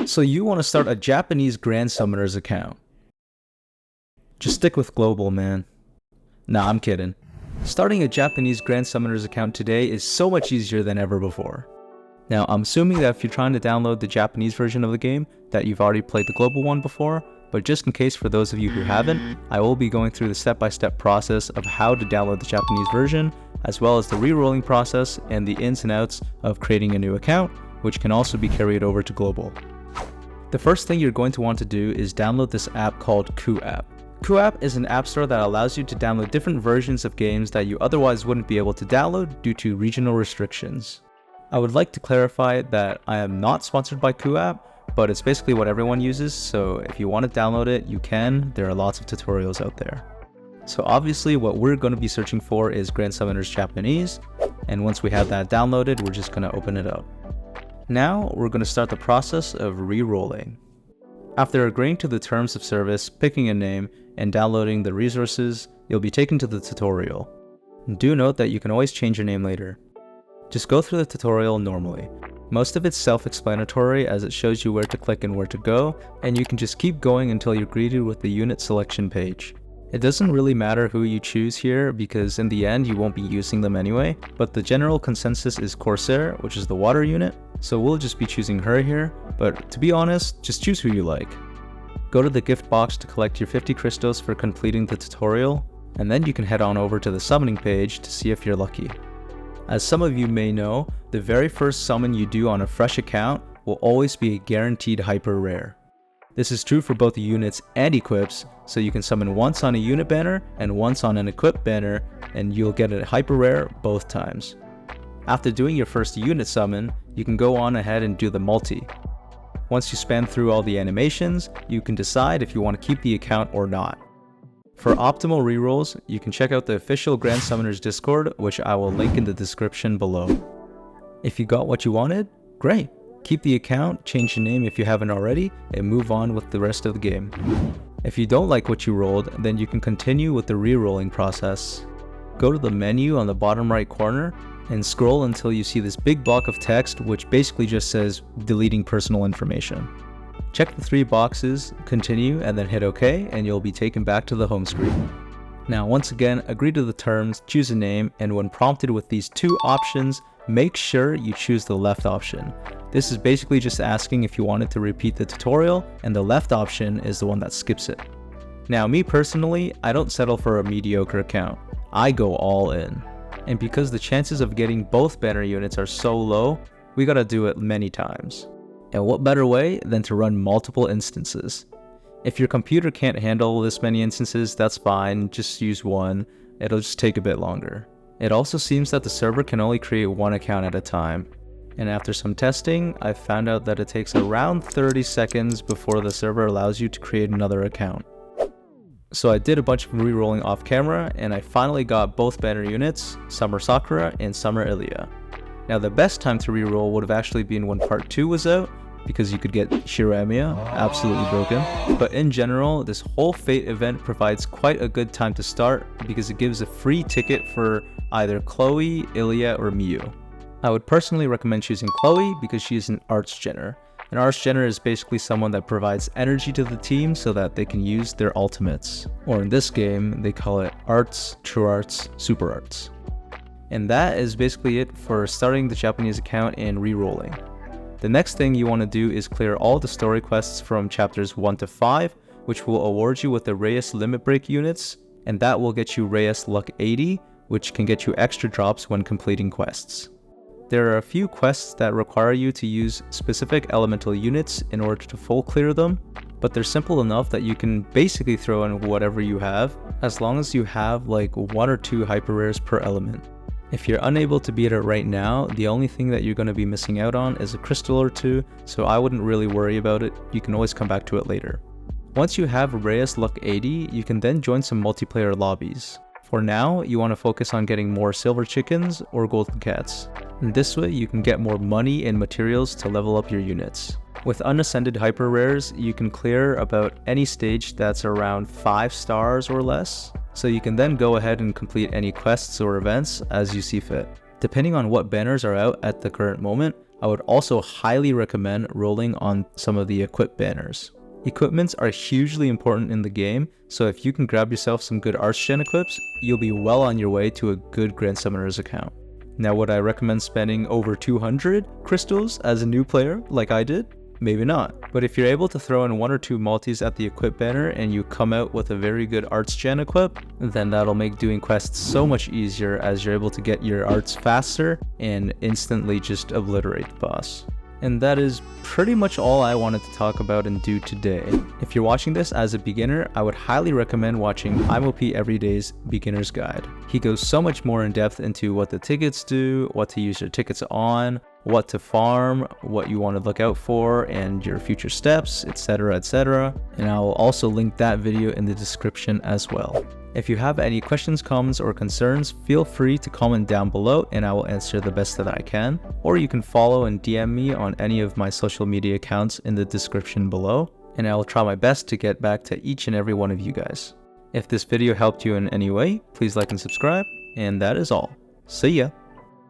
So you want to start a Japanese Grand Summoners account. Just stick with global, man. Nah, I'm kidding. Starting a Japanese Grand Summoners account today is so much easier than ever before. Now, I'm assuming that if you're trying to download the Japanese version of the game, that you've already played the global one before, but just in case for those of you who haven't, I will be going through the step-by-step process of how to download the Japanese version, as well as the re-rolling process and the ins and outs of creating a new account, which can also be carried over to global. The first thing you're going to want to do is download this app called Ku-app. Ku-app is an app store that allows you to download different versions of games that you otherwise wouldn't be able to download due to regional restrictions. I would like to clarify that I am not sponsored by Ku-app, but it's basically what everyone uses, so if you want to download it, you can. There are lots of tutorials out there. So obviously what we're going to be searching for is Grand Summoners Japanese, and once we have that downloaded, we're just going to open it up. Now we're going to start the process of re-rolling. After agreeing to the terms of service, picking a name, and downloading the resources, you'll be taken to the tutorial. Do note that you can always change your name later. Just go through the tutorial normally. Most of it's self-explanatory as it shows you where to click and where to go, and you can just keep going until you're greeted with the unit selection page. It doesn't really matter who you choose here because in the end you won't be using them anyway, but the general consensus is Corsair, which is the water unit, so we'll just be choosing her here, but to be honest, just choose who you like. Go to the gift box to collect your 50 crystals for completing the tutorial, and then you can head on over to the summoning page to see if you're lucky. As some of you may know, the very first summon you do on a fresh account will always be a guaranteed hyper rare. This is true for both units and equips, so you can summon once on a unit banner and once on an equip banner, and you'll get a hyper rare both times. After doing your first unit summon, you can go on ahead and do the multi. Once you span through all the animations, you can decide if you want to keep the account or not. For optimal rerolls, you can check out the official Grand Summoners Discord, which I will link in the description below. If you got what you wanted, great! Keep the account, change the name if you haven't already, and move on with the rest of the game. If you don't like what you rolled, then you can continue with the re-rolling process. Go to the menu on the bottom right corner and scroll until you see this big block of text which basically just says deleting personal information. Check the 3 boxes, continue, and then hit OK, and you'll be taken back to the home screen. Now once again, agree to the terms, choose a name, and when prompted with these 2 options, make sure you choose the left option. This is basically just asking if you wanted to repeat the tutorial, and the left option is the one that skips it. Now me personally, I don't settle for a mediocre account. I go all in. And because the chances of getting both banner units are so low, we gotta do it many times. And what better way than to run multiple instances? If your computer can't handle this many instances, that's fine, just use one, it'll just take a bit longer. It also seems that the server can only create 1 account at a time. And after some testing, I found out that it takes around 30 seconds before the server allows you to create another account. So I did a bunch of re-rolling off camera, and I finally got both banner units, Summer Sakura and Summer Ilya. Now the best time to re-roll would have actually been when part 2 was out, because you could get Shiramiya, absolutely broken. But in general, this whole Fate event provides quite a good time to start because it gives a free ticket for either Chloe, Ilya, or Miyu. I would personally recommend choosing Chloe because she is an arts gener. An arts gener is basically someone that provides energy to the team so that they can use their ultimates. Or in this game, they call it arts, true arts, super arts. And that is basically it for starting the Japanese account and re-rolling. The next thing you want to do is clear all the story quests from chapters 1 to 5, which will award you with the Reyes Limit Break units, and that will get you Reyes Luck 80, which can get you extra drops when completing quests. There are a few quests that require you to use specific elemental units in order to full clear them, but they're simple enough that you can basically throw in whatever you have, as long as you have like 1 or 2 hyper rares per element. If you're unable to beat it right now, the only thing that you're going to be missing out on is a crystal or 2, so I wouldn't really worry about it, you can always come back to it later. Once you have Reyes Luck 80, you can then join some multiplayer lobbies. For now, you want to focus on getting more silver chickens or golden cats. And this way you can get more money and materials to level up your units. With unascended hyper rares, you can clear about any stage that's around 5 stars or less, so you can then go ahead and complete any quests or events as you see fit. Depending on what banners are out at the current moment, I would also highly recommend rolling on some of the equip banners. Equipments are hugely important in the game, so if you can grab yourself some good Archgen equips, you'll be well on your way to a good Grand Summoner's account. Now, would I recommend spending over 200 crystals as a new player like I did? Maybe not, but if you're able to throw in 1 or 2 multis at the equip banner and you come out with a very good arts gen equip, then that'll make doing quests so much easier as you're able to get your arts faster and instantly just obliterate the boss. And that is pretty much all I wanted to talk about and do today. If you're watching this as a beginner, I would highly recommend watching IMOP Everyday's Beginner's Guide. He goes so much more in depth into what the tickets do, what to use your tickets on, what to farm, what you want to look out for, and your future steps, etc, etc. And I will also link that video in the description as well. If you have any questions, comments, or concerns, feel free to comment down below and I will answer the best that I can. Or you can follow and DM me on any of my social media accounts in the description below, and I will try my best to get back to each and every one of you guys. If this video helped you in any way, please like and subscribe, and that is all. See ya!